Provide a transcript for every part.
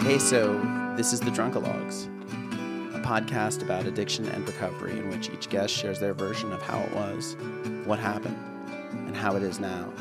Hey, so this is the Drunkalogs, a podcast about addiction and recovery in which each guest shares their version of how it was, what happened, and how it is now,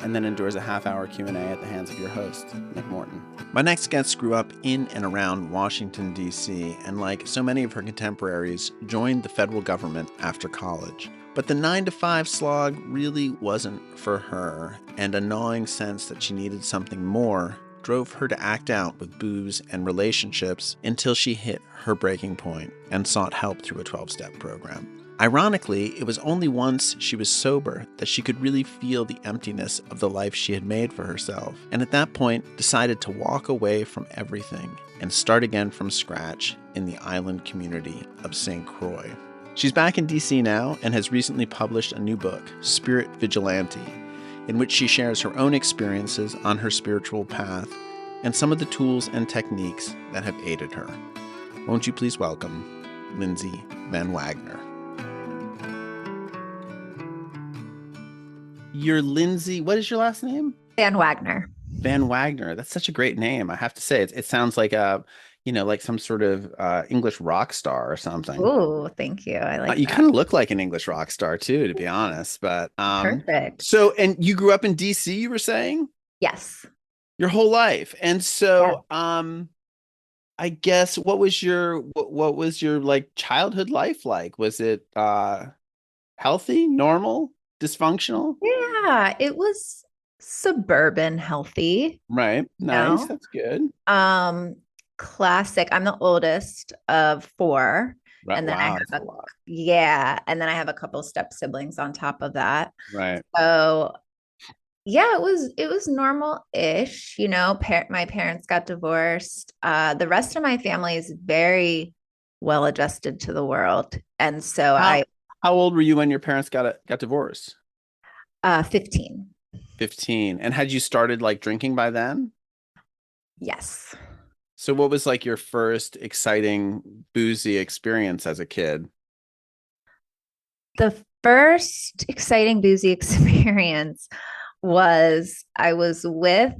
and then endures a half-hour Q&A at the hands of your host, Nick Morton. My next guest grew up in and around Washington, D.C., and like so many of her contemporaries, joined the federal government after college. But the 9-to-5 slog really wasn't for her, and a gnawing sense that she needed something more drove her to act out with booze and relationships until she hit her breaking point and sought help through a 12-step program. Ironically, it was only once she was sober that she could really feel the emptiness of the life she had made for herself, and at that point decided to walk away from everything and start again from scratch in the island community of St. Croix. She's back in DC now and has recently published a new book, Spirit Vigilante, in which she shares her own experiences on her spiritual path and some of the tools and techniques that have aided her. Won't you please welcome Lindsey Van Wagner. You're Lindsey, what is your last name? Van Wagner. Van Wagner. That's such a great name. I have to say, it sounds like like some sort of English rock star or something. Oh, thank you. I like You that. kind of look like an English rock star too, to be honest. But Perfect. So, and you grew up in DC, you were saying? Yes. Your whole life. And so, Yeah. I guess what was your like childhood life like? Was it healthy, normal, dysfunctional? Yeah, it was suburban healthy. Right. Nice. No. That's good. Classic. I'm the oldest of four. Right. And then Wow, that's a lot. and then I have a couple step siblings on top of that. Right. So yeah, it was normal-ish, my parents got divorced. The rest of my family is very well adjusted to the world. And so How old were you when your parents got divorced? 15. 15. And had you started like drinking by then? Yes. So what was like your first exciting boozy experience as a kid? The first exciting boozy experience was I was with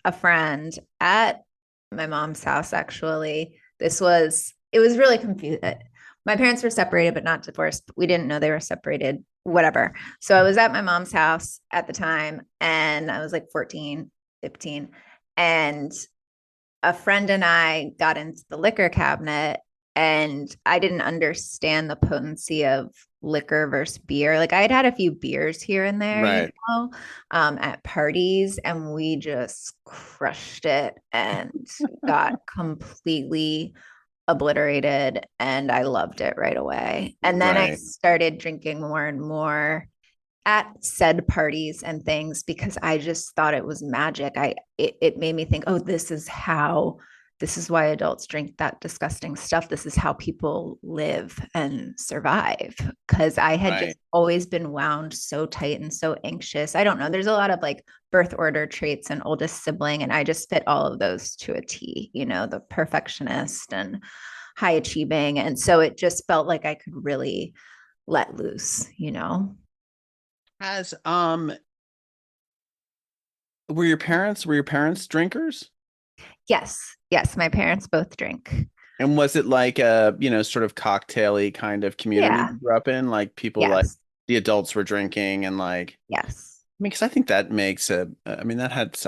a friend at my mom's house, actually. It was really confusing. My parents were separated, but not divorced. We didn't know they were separated, whatever. So I was at my mom's house at the time, and I was like 14, 15. And a friend and I got into the liquor cabinet, and I didn't understand the potency of liquor versus beer. Like, I had a few beers here and there, Right. at parties, and we just crushed it and got completely obliterated, and I loved it right away. And then I started drinking more and more at said parties and things because I just thought it was magic. It made me think, oh, this is why adults drink that disgusting stuff. This is how people live and survive. Because I had just always been wound so tight and so anxious. I don't know. There's a lot of like birth order traits and oldest sibling, and I just fit all of those to a T, the perfectionist and high achieving. And so it just felt like I could really let loose. As were your parents drinkers? Yes. My parents both drink. And was it like a, sort of cocktail-y kind of community you grew up in? Like people like the adults were drinking and like, yes. I mean, because I think that makes I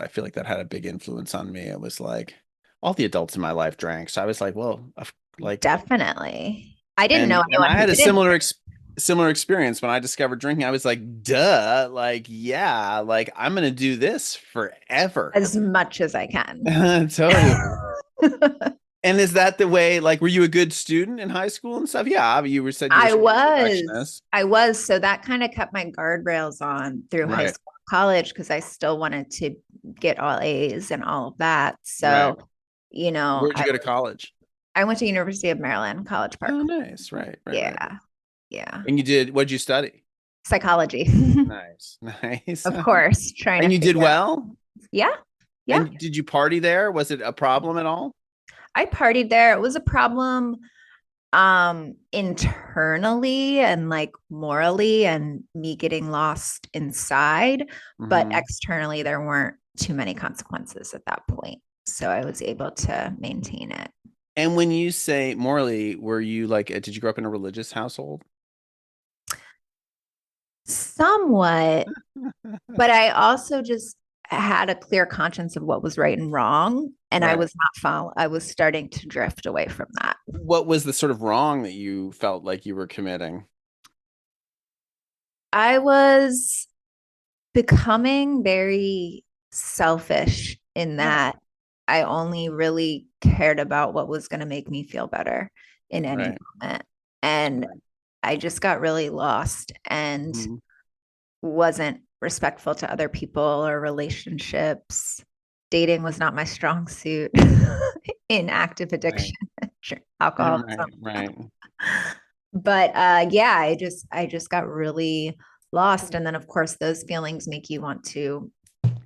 feel like that had a big influence on me. It was like all the adults in my life drank. So I was like, well, like definitely. I didn't know anyone. And I had a similar experience when I discovered drinking. I was like, duh, like, yeah, like I'm going to do this forever. As much as I can. Totally. And is that the way, like, were you a good student in high school and stuff? Yeah, I was. So that kind of kept my guardrails on through high school and college because I still wanted to get all A's and all of that. So, where'd you go to college? I went to University of Maryland, College Park. Oh, nice. Right. Yeah. And what'd you study? Psychology. Nice. Of course. And you did well? Yeah. And did you party there? Was it a problem at all? I partied there. It was a problem internally and like morally, and me getting lost inside, but externally there weren't too many consequences at that point. So I was able to maintain it. And when you say morally, were you like, did you grow up in a religious household? Somewhat, but I also just had a clear conscience of what was right and wrong. And I Right. was not following, I was starting to drift away from that. What was the sort of wrong that you felt like you were committing? I was becoming very selfish in Yeah. that I only really cared about what was going to make me feel better in any Right. moment. And Right. I just got really lost and Mhm. wasn't respectful to other people or relationships. Dating was not my strong suit in active Right. addiction, alcoholism. Right. Right. But yeah, I just got really lost. And then of course those feelings make you want to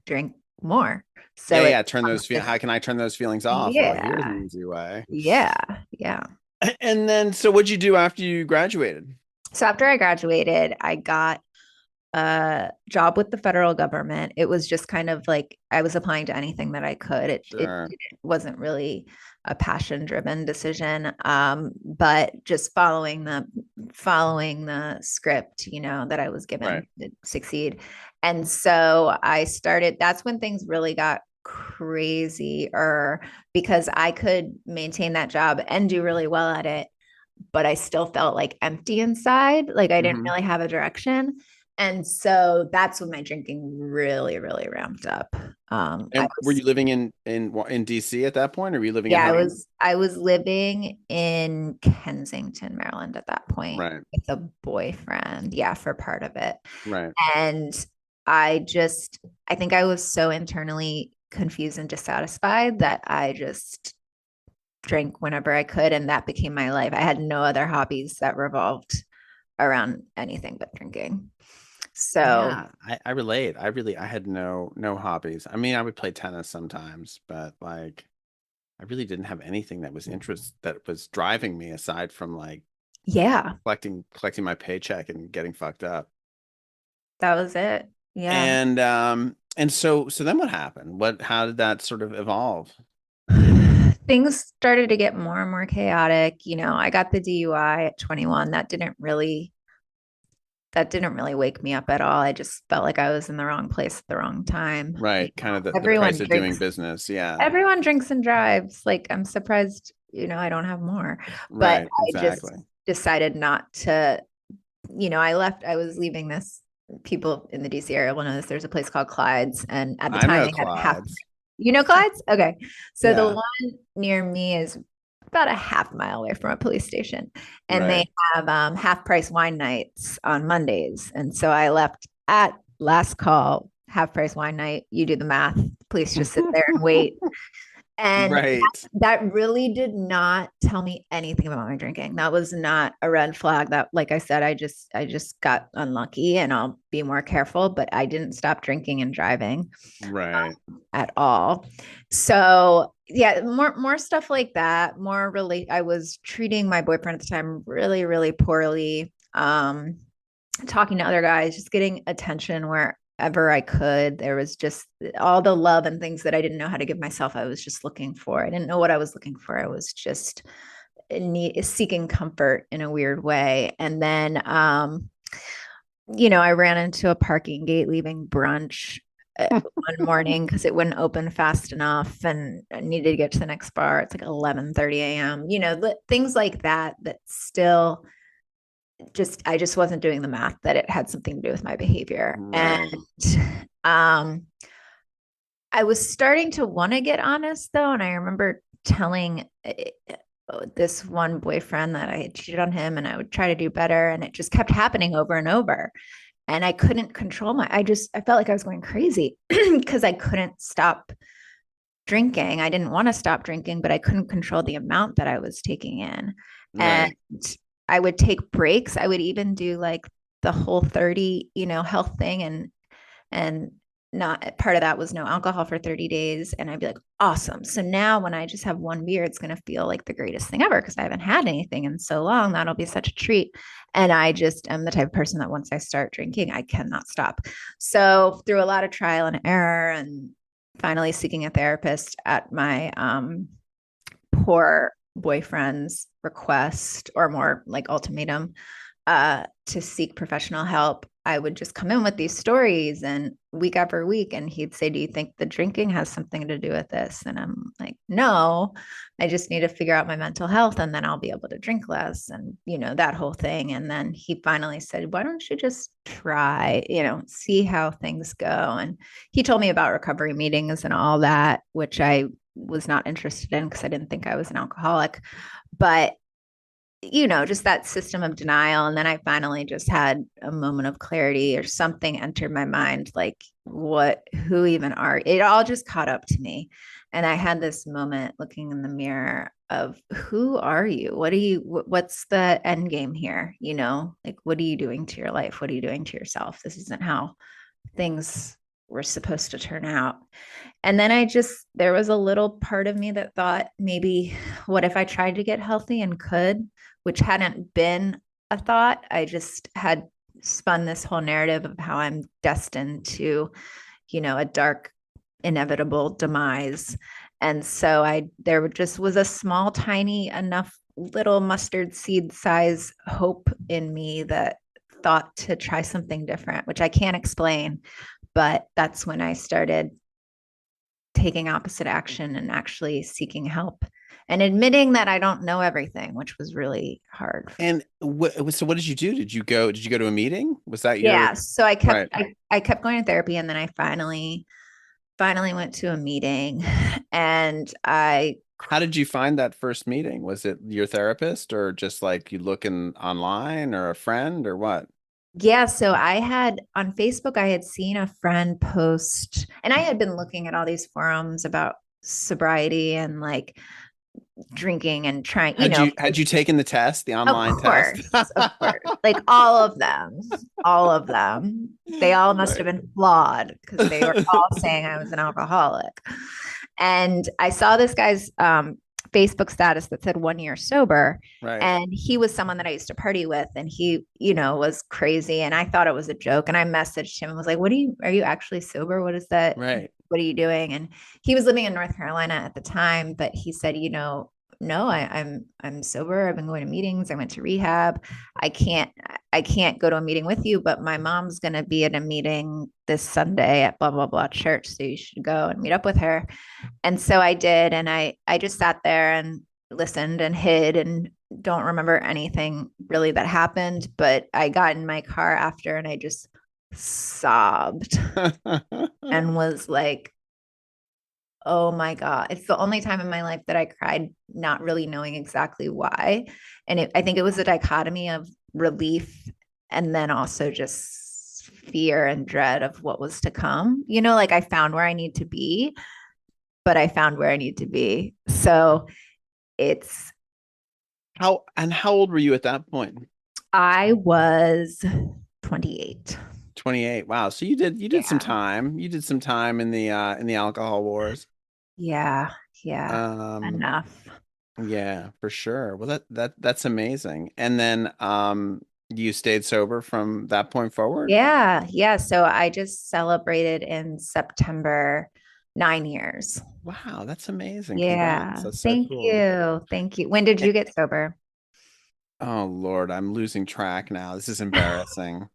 drink more. Yeah. So it Yeah. Turn those feel. How can I turn those feelings off? Well, here's yeah, an easy way. yeah, yeah. And then, so what'd you do after you graduated? So after I graduated, I got a job with the federal government. It was just kind of like I was applying to anything that I could. Sure. It wasn't really a passion driven decision, but just following the script, that I was Right. given to succeed. And so I started. That's when things really got crazy, or because I could maintain that job and do really well at it, but I still felt like empty inside, like I didn't Hmm. really have a direction. And so that's when my drinking really, really ramped up. I And were was, you living in DC at that point, or were you living at yeah, I home? was, I was living in Kensington, Maryland at that point Right. with a boyfriend. Yeah, for part of it. Right. And I just, I think I was so internally confused and dissatisfied that I just drank whenever I could. And that became my life. I had no other hobbies that revolved around anything but drinking. So, Yeah, I relate. I had no hobbies. I mean, I would play tennis sometimes, but like I really didn't have anything that was driving me aside from like yeah, collecting my paycheck and getting fucked up. that was it. Yeah. And so then what happened? How did that sort of evolve? Things started to get more and more chaotic. I got the DUI at 21. That didn't really wake me up at all. I just felt like I was in the wrong place at the wrong time. Right, kind of the price Everyone of doing drinks, business. Yeah. everyone drinks and drives. Like I'm surprised, I don't have more. But Right, I just exactly. decided not to, I was leaving this. People in the DC area will know this. There's a place called Clyde's. And at the I time know they had half, Clyde's. Clyde's? Okay. So the Yeah, one near me is about a half mile away from a police station. And they right. have half price wine nights on Mondays. And so I left at last call, half price wine night. You do the math. Police just sit there and wait. And Right. that really did not tell me anything about my drinking. That was not a red flag. That, like I said, I just got unlucky, and I'll be more careful, but I didn't stop drinking and driving Right. at all. So yeah, more stuff like that. I was treating my boyfriend at the time really, really poorly. Talking to other guys, just getting attention wherever I could. There was just all the love and things that I didn't know how to give myself. I was just looking for. I didn't know what I was looking for. I was just seeking comfort in a weird way. And then, I ran into a parking gate leaving brunch one morning because it wouldn't open fast enough, and I needed to get to the next bar. It's like 11:30 a.m. Things like that. That still I just wasn't doing the math that it had something to do with my behavior. And Right. um I was starting to want to get honest though, and I remember telling this one boyfriend that I had cheated on him and I would try to do better, and it just kept happening over and over. And I couldn't control I felt like I was going crazy because I couldn't stop drinking. I didn't want to stop drinking, but I couldn't control the amount that I was taking in. And Right. I would take breaks. I would even do like the whole 30, health thing, and not part of that was no alcohol for 30 days. And I'd be like, awesome. So now when I just have one beer, it's going to feel like the greatest thing ever because I haven't had anything in so long. That'll be such a treat. And I just am the type of person that once I start drinking, I cannot stop. So through a lot of trial and error and finally seeking a therapist at my poor boyfriend's request, or more like ultimatum, to seek professional help, I would just come in with these stories and week after week. And he'd say, "Do you think the drinking has something to do with this?" And I'm like, "No, I just need to figure out my mental health and then I'll be able to drink less." And, that whole thing. And then he finally said, "Why don't you just try, see how things go?" And he told me about recovery meetings and all that, which I was not interested in because I didn't think I was an alcoholic. But just that system of denial. And then I finally just had a moment of clarity, or something entered my mind, like, who even are, it all just caught up to me. And I had this moment looking in the mirror of, who are you? What's the end game here? Like, what are you doing to your life? What are you doing to yourself? This isn't how things were supposed to turn out. And then there was a little part of me that thought, maybe, what if I tried to get healthy and could, which hadn't been a thought. I just had spun this whole narrative of how I'm destined to, a dark, inevitable demise. And so there just was a small, tiny enough little mustard seed size hope in me that thought to try something different, which I can't explain. But that's when I started taking opposite action and actually seeking help and admitting that I don't know everything, which was really hard. And so what did you do? Did you go to a meeting? Was that Yeah. So right? I kept going to therapy, and then I finally went to a meeting, and How did you find that first meeting? Was it your therapist, or just like you looking online, or a friend, or what? yeah, so I had on Facebook, I had seen a friend post, and I had been looking at all these forums about sobriety and like drinking and trying, Had you taken the test, the of online test? course, of course, like all of them. They all must have Right. been flawed because they were all saying I was an alcoholic. And I saw this guy's Facebook status that said 1 year sober. Right. And he was someone that I used to party with, and he, was crazy. And I thought it was a joke. And I messaged him and was like, are you actually sober? What is that? Right. What are you doing? And he was living in North Carolina at the time, but he said, no, I'm sober. I've been going to meetings. I went to rehab. I can't I can't go to a meeting with you, but my mom's gonna be at a meeting this Sunday at blah blah blah church. So you should go and meet up with her. And so I did, and I just sat there and listened and hid and don't remember anything really that happened. But I got in my car after and I just sobbed and was like, oh my God. It's the only time in my life that I cried, not really knowing exactly why. And I think it was a dichotomy of relief and then also just fear and dread of what was to come. Like I found where I need to be, but I found where I need to be. So it's, How old were you at that point? I was 28. 28. Wow. So you did some Yeah. time. You did some time in the alcohol wars. Yeah. Yeah. Um, Enough. yeah, for sure. Well, that's amazing. And then you stayed sober from that point forward? Yeah. Yeah. So I just celebrated in September 9 years. Wow, that's amazing. Congrats. Yeah. That's so Thank cool. you. Thank you. When did Eh, you get sober? Oh Lord, I'm losing track now. This is embarrassing.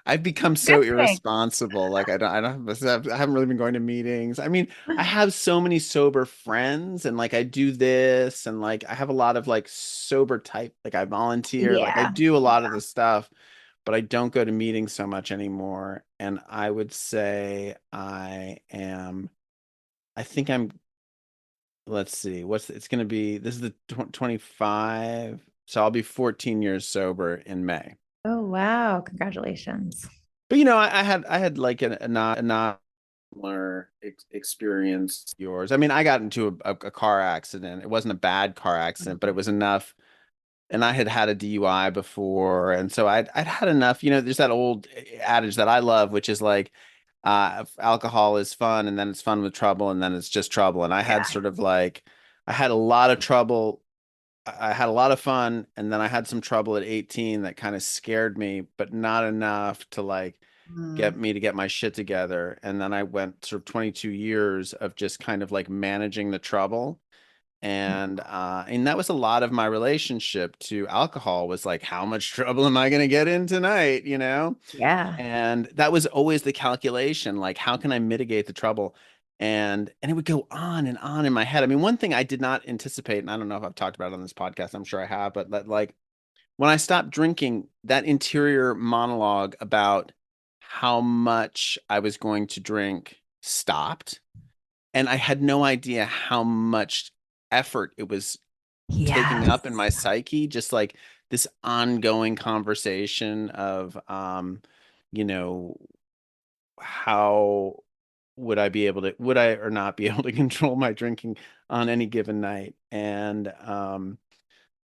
I've become so Good thing. irresponsible. Like I haven't really been going to meetings. I mean, I have so many sober friends, and like I do this, and like I have a lot of like sober type, like I volunteer, like I Yeah. do a lot of the stuff, but I don't go to meetings so much anymore. And I would say I think I'm, let's see, it's going to be, this is the 25, so I'll be 14 years sober in May. Oh, wow. Congratulations. But I had like a not similar experience to yours. I mean, I got into a car accident. It wasn't a bad car accident, but it was enough. And I had had a DUI before, and so I'd had enough. There's that old adage that I love, which is like, alcohol is fun, and then it's fun with trouble, and then it's just trouble. And I had Yeah. sort of like, I had a lot of trouble. I had a lot of fun, and then I had some trouble at 18 that kind of scared me, but not enough to like get Mm. me to get my shit together. And then I went sort of 22 years of just kind of like managing the trouble. And that was a lot of my relationship to alcohol was like, how much trouble am I going to get in tonight, you know? Yeah. And that was always the calculation, like how can I mitigate the trouble? And it would go on and on in my head. I mean, one thing I did not anticipate, and I don't know if I've talked about it on this podcast, I'm sure I have, but that, like when I stopped drinking, that interior monologue about how much I was going to drink stopped. And I had no idea how much effort it was taking up in Yes. my psyche, just like this ongoing conversation of, you know, how would I or not be able to control my drinking on any given night?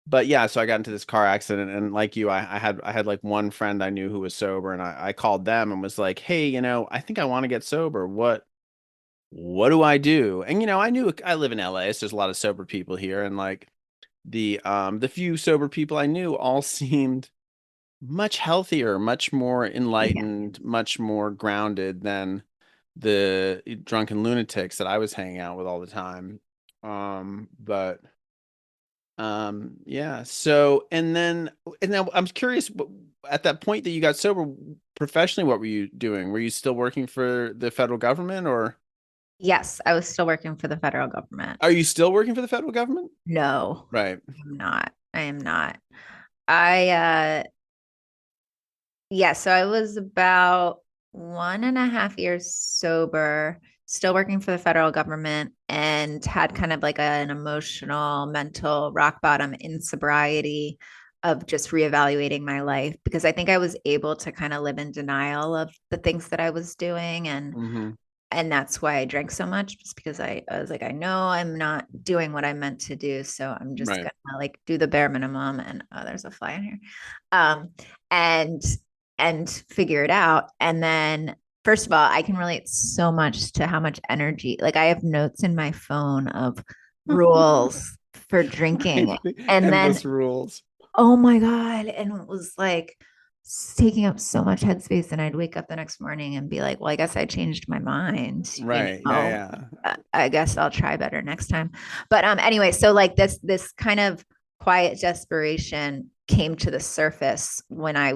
But yeah, so I got into this car accident, and like you, I had like one friend I knew who was sober, and I called them and was like, hey, I think I want to get sober. What do I do? And I knew I live in LA, so there's a lot of sober people here, and like the few sober people I knew all seemed much healthier, much more Yeah. enlightened, much more grounded than the drunken lunatics that I was hanging out with all the time. But yeah. So and then I'm curious, at that point that you got sober professionally, what were you doing? Were you still working for the federal government, or Yes, I was still working for the federal government. are you still working for the federal government? No, Right. I'm not. I am not. I Yeah, so I was about 1.5 years sober, still working for the federal government, and had kind of like an emotional, mental rock bottom in sobriety of just reevaluating my life because I think I was able to kind of live in denial of the things that I was doing, Mm-hmm. and that's why I drank so much, just because I was like, I know I'm not doing what I meant to do, so I'm just Right. gonna like do the bare minimum. And oh, there's a fly in here, um, and figure it out. And then, first of all, I can relate so much to how much energy. Like I have notes in my phone of rules for drinking, Right. The and then endless rules. oh my God. And it was like taking up so much headspace. And I'd wake up the next morning and be like, well, I guess I changed my mind, Right. Yeah. I guess I'll try better next time. But anyway, so like this kind of quiet desperation came to the surface when I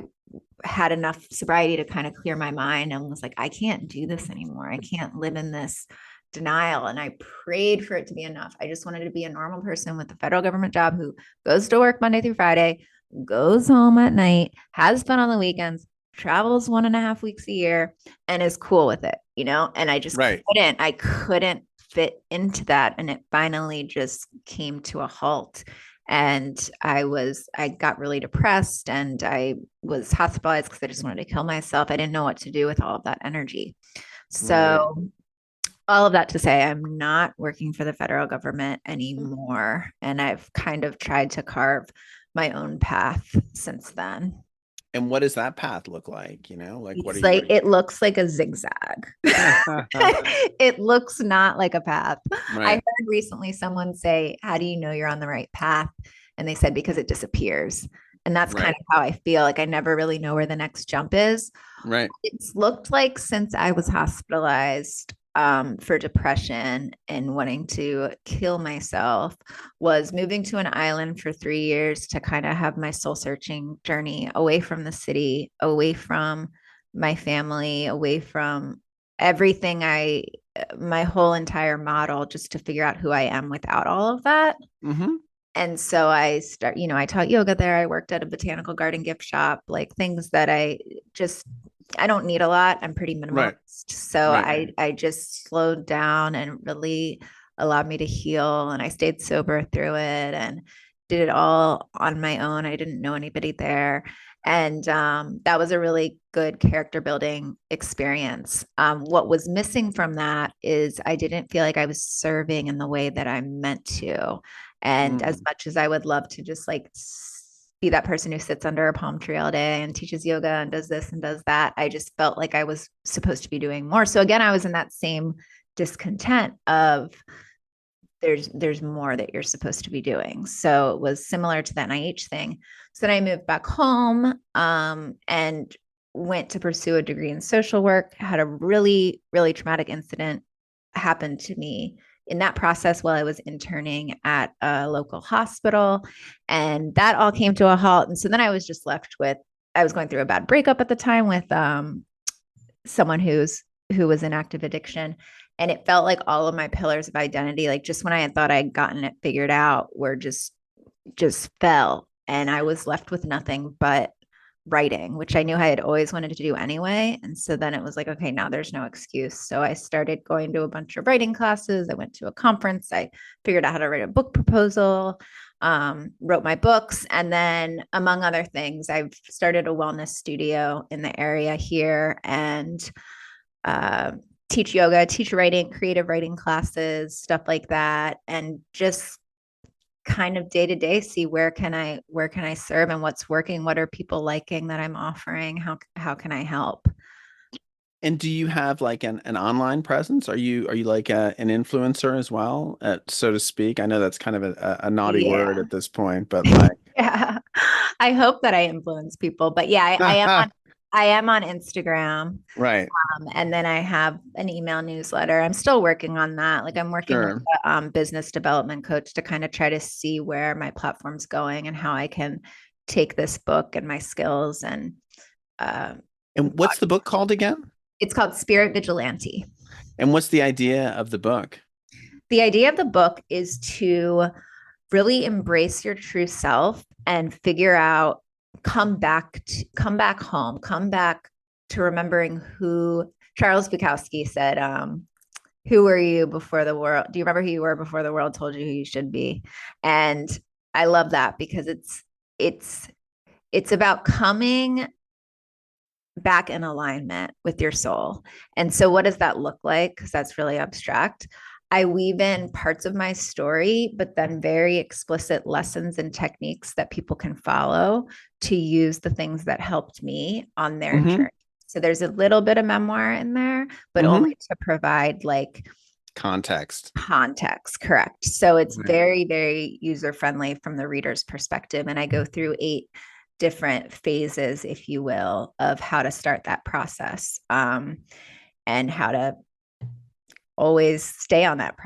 had enough sobriety to kind of clear my mind and was like, I can't do this anymore. I can't live in this denial. And I prayed for it to be enough. I just wanted to be a normal person with a federal government job who goes to work Monday through Friday, goes home at night, has fun on the weekends, travels 1.5 weeks a year, and is cool with it, And I just Right. couldn't fit into that. And it finally just came to a halt. And I got really depressed and I was hospitalized because I just wanted to kill myself. I didn't know what to do with all of that energy. Right. So all of that to say, I'm not working for the federal government anymore. And I've kind of tried to carve my own path since then. And what does that path look like? Like what are It's you like it looks like a zigzag. It looks not like a path. I Right. heard recently someone say, how do you know you're on the right path? And they said, because it disappears. And that's kind Right. of how I feel. Like I never really know where the next jump is. Right. It's looked like since I was hospitalized for depression and wanting to kill myself, was moving to an island for 3 years to kind of have my soul searching journey away from the city, away from my family, away from everything my whole entire model, just to figure out who I am without all of that. Mm-hmm. And so I taught yoga there. I worked at a botanical garden gift shop, like things that I don't need a lot. I'm pretty Right. minimalist. So Right. I just slowed down and really allowed me to heal. And I stayed sober through it and did it all on my own. I didn't know anybody there. And that was a really good character building experience. What was missing from that is I didn't feel like I was serving in the way that I meant to. And as Mm. much as I would love to just like be that person who sits under a palm tree all day and teaches yoga and does this and does that, I just felt like I was supposed to be doing more. So again, I was in that same discontent of there's more that you're supposed to be doing. So it was similar to that NIH thing. So then I moved back home and went to pursue a degree in social work, had a really, really traumatic incident happen to me in that process while I was interning at a local hospital. And that all came to a halt. And so then I was just left with, I was going through a bad breakup at the time with someone who was in active addiction. And it felt like all of my pillars of identity, like just when I had thought I'd gotten it figured out, were just fell. And I was left with nothing but writing, which I knew I had always wanted to do anyway. And so then it was like, okay, now there's no excuse. So I started going to a bunch of writing classes. I went to a conference. I figured out how to write a book proposal, wrote my books. And then, among other things, I've started a wellness studio in the area here and teach yoga, teach writing, creative writing classes, stuff like that. And just kind of day to day see where can I serve and what's working, what are people liking that I'm offering, how can I help. And do you have like an online presence? Are you like an influencer as well, so to speak? I know that's kind of a naughty word Yeah. at this point, but like, Yeah, I hope that I influence people, but yeah, I am on Instagram. right, And then I have an email newsletter. I'm still working on that. Like I'm working with sure. a business development coach to kind of try to see where my platform's going and how I can take this book and my skills and uh, And what's the book called again? it's called Spirit Vigilante. And what's the idea of the book? The idea of the book is to really embrace your true self and figure out, come back home, come back to remembering who Charles Bukowski said, who were you before the world? Do you remember who you were before the world told you who you should be? And I love that because it's it's about coming back in alignment with your soul. And so what does that look like? Because that's really abstract. I weave in parts of my story, but then very explicit lessons and techniques that people can follow to use the things that helped me on their Mm-hmm. journey. So there's a little bit of memoir in there, but Mm-hmm. only to provide like Context. context. Correct. So it's Right. very, very user friendly from the reader's perspective. And I go through 8 different phases, if you will, of how to start that process, and how to always stay on that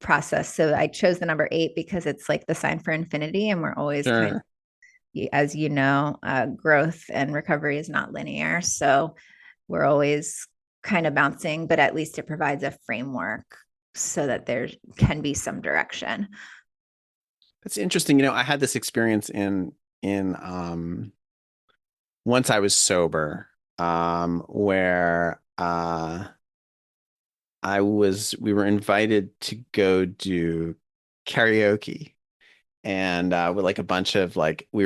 process. So I chose the number 8 because it's like the sign for infinity. And we're always kind Sure. of, as you know, growth and recovery is not linear. So we're always kind of bouncing, but at least it provides a framework so that there can be some direction. That's interesting. I had this experience in once I was sober, where we were invited to go do karaoke, and with like a bunch of like we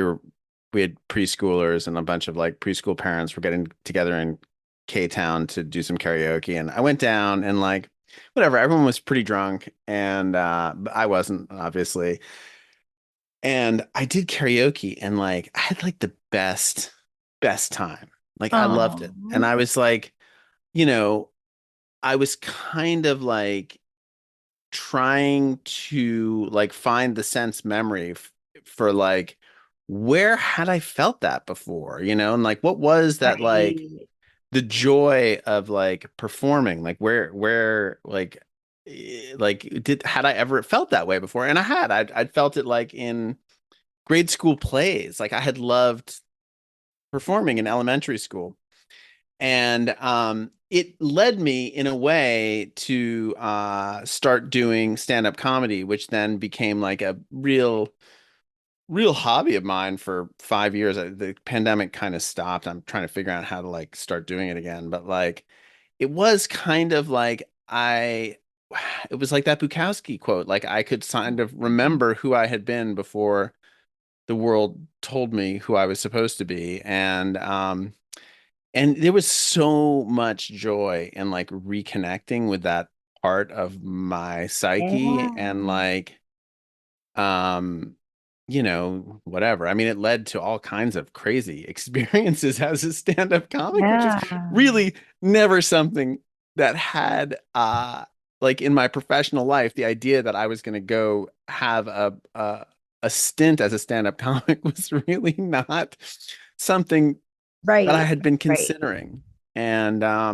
had preschoolers, and a bunch of like preschool parents were getting together in K-Town to do some karaoke, and I went down, and like whatever, everyone was pretty drunk, and but I wasn't, obviously. And I did karaoke, and like I had like the best time. Like I loved it. And Oh, I was like, you know, I was kind of like trying to like find the sense memory for like where had I felt that before, and like what was that, like right. the joy of like performing, like where like like did had I ever felt that way before? And I'd felt it like in grade school plays. Like I had loved performing in elementary school. And it led me in a way to start doing stand-up comedy, which then became like a real hobby of mine for 5 years. The pandemic kind of stopped. I'm trying to figure out how to like start doing it again. But like it was kind of like it was like that Bukowski quote. Like I could kind of remember who I had been before the world told me who I was supposed to be. And there was so much joy in like reconnecting with that part of my psyche, and Yeah. like um whatever. I mean, it led to all kinds of crazy experiences as a stand-up comic, which is Yeah. really never something that had like in my professional life. The idea that I was going to go have a stint as a stand-up comic was really not something that I Right. had been Right. considering. And I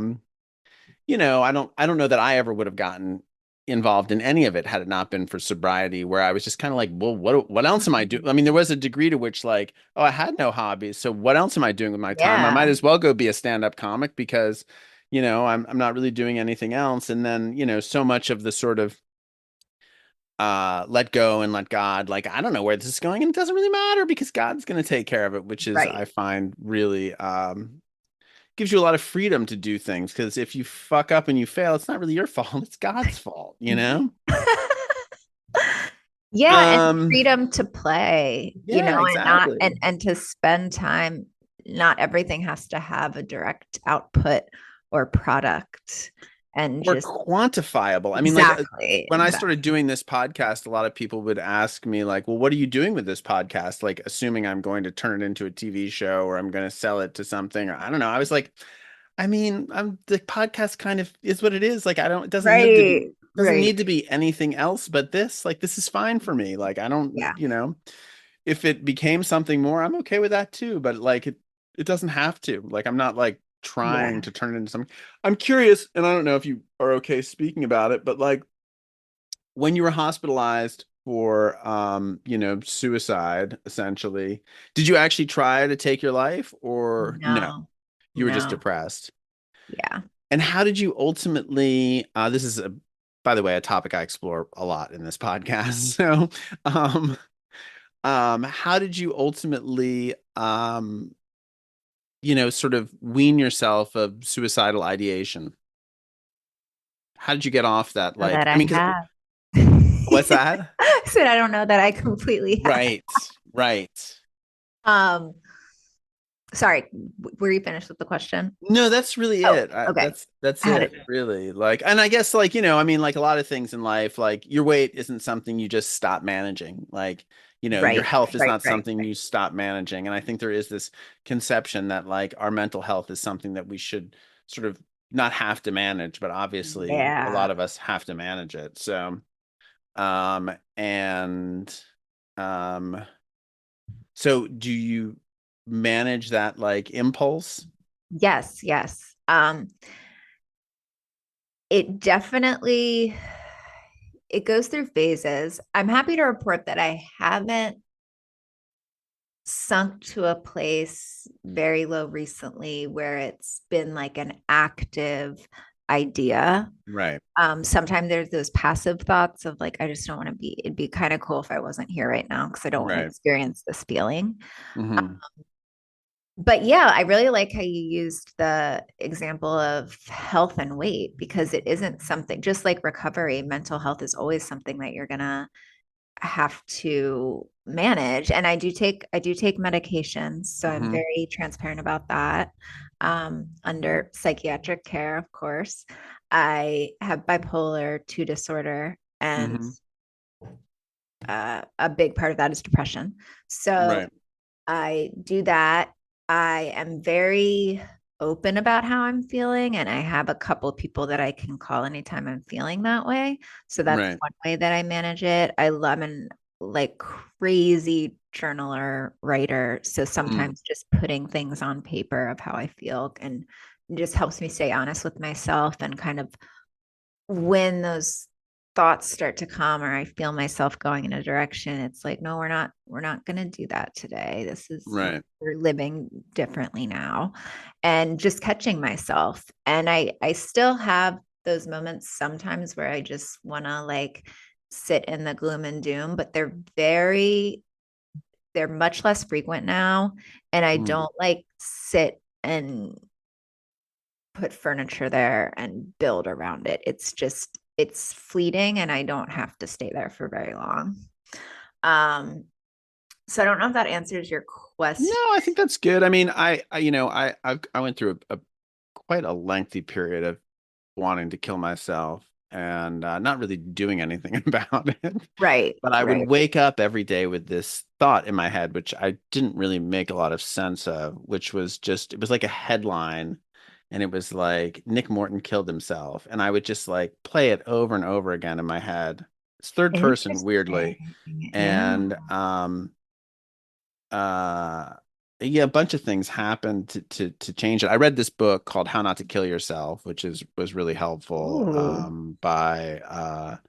don't know that I ever would have gotten involved in any of it had it not been for sobriety, where I was just kind of like, well, what else am I doing? I mean, there was a degree to which like, oh, I had no hobbies. So what else am I doing with my time? I might Yeah. as well go be a stand-up comic because, I'm not really doing anything else. And then, so much of the sort of let go and let God, like I don't know where this is going, and it doesn't really matter because God's going to take care of it, which is Right. I find really gives you a lot of freedom to do things because if you fuck up and you fail, it's not really your fault, it's God's fault, you know? Yeah, and Um, freedom to play, yeah, and not exactly. and to spend time. Not everything has to have a direct output or product, and Or just quantifiable. I mean, like exactly, when I started exactly. doing this podcast, a lot of people would ask me, like, well, what are you doing with this podcast? Like, assuming I'm going to turn it into a TV show or I'm going to sell it to something, or I don't know. I was like, I mean, the podcast kind of is what it is. Like, I don't, it Right, doesn't right. need to be anything else but this. Like, this is fine for me. Like, I don't, Yeah, if it became something more, I'm okay with that too. But like, it doesn't have to. Like, I'm not like trying yeah. to turn it into something. I'm curious, and I don't know if you are okay speaking about it, but like when you were hospitalized for, suicide, essentially, did you actually try to take your life or no? No, You were just no. depressed. Yeah. And how did you ultimately, this is by the way, a topic I explore a lot in this podcast. So, um, how did you ultimately, sort of wean yourself of suicidal ideation? How did you get off that? Know Like, that I I mean, because have. what's that? I said I don't know that I completely have. Right, right. Um, sorry, were you finished with the question? No, that's really Oh, it. okay. That's How did it, really. Like, and I guess like, I mean, like a lot of things in life, like your weight isn't something you just stop managing. Like, your right, health is right, not right, something right. you stop managing. And I think there is this conception that like our mental health is something that we should sort of not have to manage, but obviously a Yeah. lot of us have to manage it. So, and um so do you manage that like impulse? Yes, yes. It definitely it goes through phases. I'm happy to report that I haven't sunk to a place very low recently where it's been like an active idea. Right. Sometimes there's those passive thoughts of like, I just don't want to be, it'd be kind of cool if I wasn't here right now because I don't want to Right. experience this feeling. Hmm. But yeah, I really like how you used the example of health and weight because it isn't something just like recovery, mental health is always something that you're gonna have to manage. And I do take medications, so I'm Hmm. very transparent about that. Under psychiatric care, of course. I have bipolar 2 disorder, and Hmm. a big part of that is depression. So Right. I do that. I am very open about how I'm feeling, and I have a couple of people that I can call anytime I'm feeling that way. So that's Right. one way that I manage it. I'm an like crazy journaler writer. So Mm. sometimes just putting things on paper of how I feel and just helps me stay honest with myself and kind of when those thoughts start to come or I feel myself going in a direction, it's like, no, we're not going to do that today. This is, Right. we're living differently now. And just catching myself. And I still have those moments sometimes where I just want to like sit in the gloom and doom, but they're much less frequent now. And I Mm. don't like sit and put furniture there and build around it. It's fleeting and I don't have to stay there for very long. Um, so I don't know if that answers your No, question. I think that's good. I mean, I went through a quite a lengthy period of wanting to kill myself and not really doing anything about it. Right, But I would right. wake up every day with this thought in my head, which I didn't really make a lot of sense of, which was just, it was like a headline. And it was like Nick Morton killed himself. And I would just like play it over and over again in my head. It's third person, weirdly. Interesting. Yeah. And yeah, a bunch of things happened to change it. I read this book called How Not to Kill Yourself, which is was really helpful, Ooh. by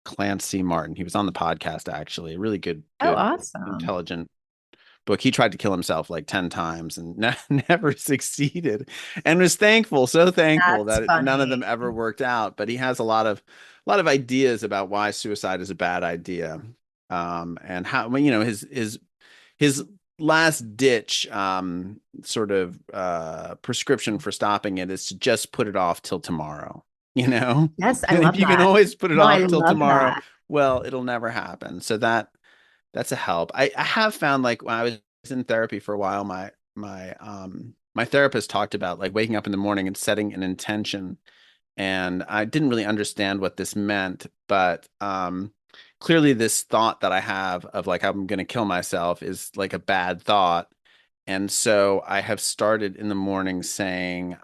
Clancy Martin. He was on the podcast actually. A really Oh, good, awesome. intelligent book. He tried to kill himself like 10 times and never succeeded, and was thankful, so thankful That's that none of them funny. ever worked out. But he has a lot of ideas about why suicide is a bad idea. And how, well, his last ditch sort of prescription for stopping it is to just put it off till tomorrow. You know, Yes, I and if love you can that. always put it No, I off till love tomorrow, that. well, it'll never happen. So that's a help. I have found, like, when I was in therapy for a while, my therapist talked about like waking up in the morning and setting an intention, and I didn't really understand what this meant, but clearly this thought that I have of like I'm going to kill myself is like a bad thought. And so I have started in the morning saying,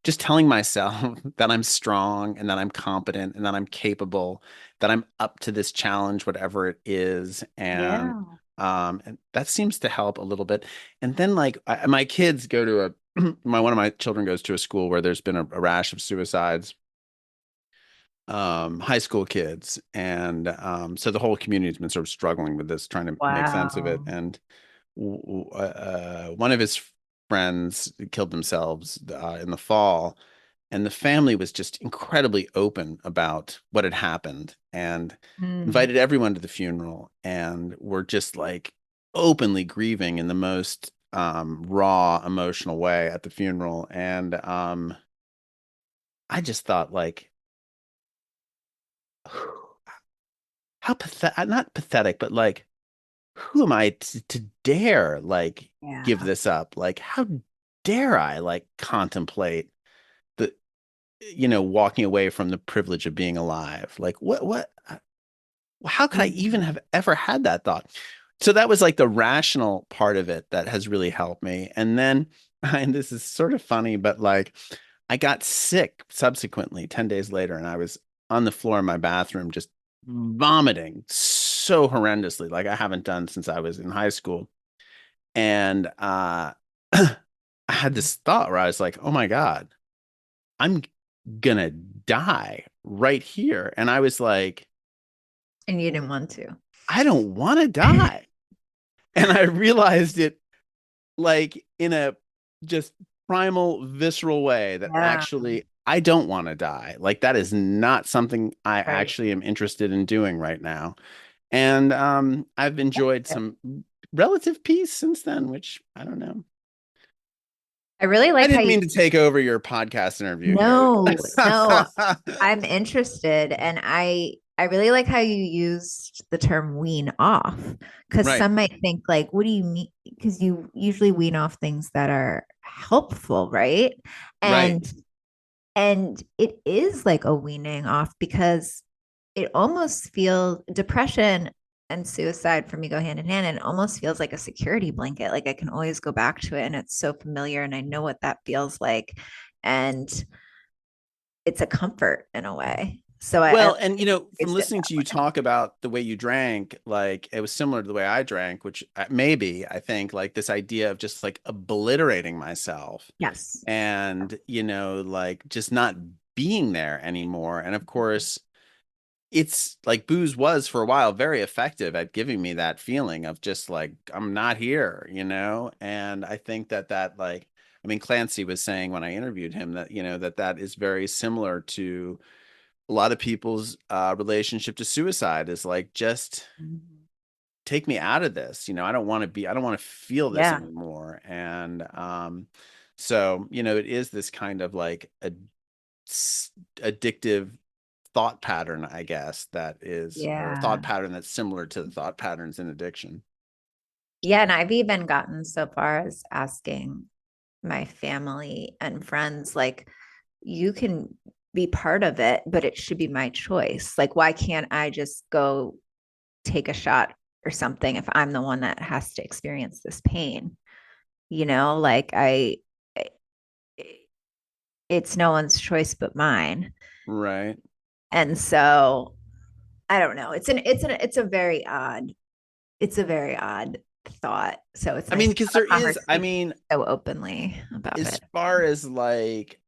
just telling myself that I'm strong and that I'm competent and that I'm capable, that I'm up to this challenge, whatever it is. Yeah. And that seems to help a little bit. And then, like, my kids go to one of my children goes to a school where there's been a rash of suicides, high school kids. And so the whole community has been sort of struggling with this, trying to make sense of it. Wow. And one of his friends killed themselves in the fall, and the family was just incredibly open about what had happened and Mm. invited everyone to the funeral, and were just like openly grieving in the most raw emotional way at the funeral. And I just thought, like, how pathetic, not pathetic, but like, who am I to dare like give Yeah. this up? Like, how dare I like contemplate the, walking away from the privilege of being alive? Like, how could I even Mhm. have ever had that thought? So that was like the rational part of it that has really helped me. And then, and this is sort of funny, but like, I got sick subsequently 10 days later, and I was on the floor in my bathroom just vomiting so horrendously, like I haven't done since I was in high school. And I had this thought where I was like, oh my God, I'm gonna die right here. And I was like, And you didn't want to. I don't want to die. And I realized it, like, in a just primal, visceral way, that Yeah. actually I don't want to die. Like, that is not something I Right. actually am interested in doing right now. And I've enjoyed some relative peace since then, which I don't know. I really I like how didn't you, mean to take over your podcast interview here. no, no, I'm interested, and I really like how you used the term wean off, because Right, some might think like, what do you mean? Because you usually wean off things that are helpful, right? right, And it is like a weaning off, because it almost feels, depression and suicide for me go hand in hand, and it almost feels like a security blanket. Like I can always go back to it, and it's so familiar, and I know what that feels like. And it's a comfort in a way. So I Well, and from used it listening that to you way. talk about the way you drank, like it was similar to the way I drank, which maybe I think like this idea of just like obliterating myself Yes. and, like just not being there anymore. And of course, it's like booze was for a while very effective at giving me that feeling of just like I'm not here, And I think that like, I mean, Clancy was saying when I interviewed him that, that is very similar to a lot of people's relationship to suicide, is like, just Mhm. take me out of this. I don't want to feel this Yeah. anymore. And so, it is this kind of like a addictive thought pattern, I guess, that is, or a thought Yeah. pattern that's similar to the thought patterns in addiction. Yeah. And I've even gotten so far as asking my family and friends, like, you can be part of it, but it should be my choice. Like, why can't I just go take a shot or something if I'm the one that has to experience this pain? Like it's no one's choice but mine. Right. And so I don't know. It's a very odd thought. So it's I nice mean, to because have there a is, I conversation mean, so openly about as it. far as like,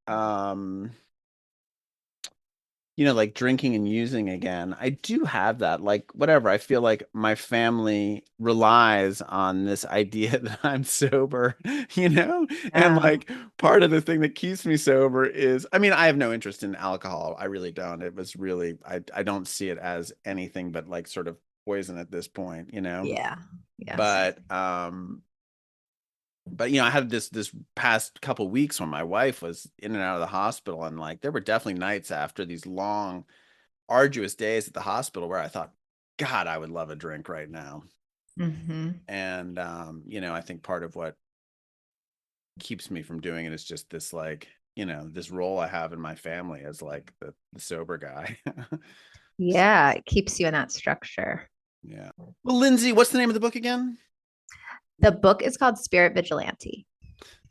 like drinking and using again, I do have that. Like, whatever. I feel like my family relies on this idea that I'm sober, And Yeah. like part of the thing that keeps me sober is, I mean, I have no interest in alcohol. I really don't. It was really, I don't see it as anything but like sort of poison at this point. Yeah. Yes. But I had this past couple weeks when my wife was in and out of the hospital, and like there were definitely nights after these long, arduous days at the hospital where I thought, God, I would love a drink right now. Mm-hmm. And I think part of what keeps me from doing it is just this like, this role I have in my family as like the sober guy. Yeah, it keeps you in that structure. Yeah. Well, Lindsey, what's the name of the book again? The book is called Spirit Vigilante.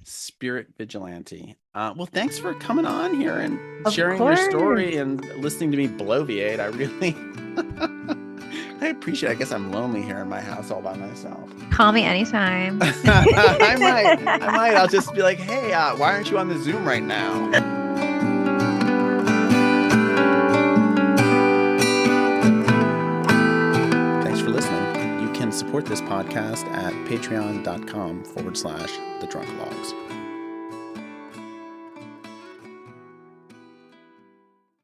Spirit Vigilante. Well, thanks for coming on here and Of sharing your course. story and listening to me bloviate. I really, I appreciate it. I guess I'm lonely here in my house all by myself. Call me anytime. I might. I'll just be like, hey, why aren't you on the Zoom right now? Thanks for listening. You can support this podcast at patreon.com/thedrunklogs.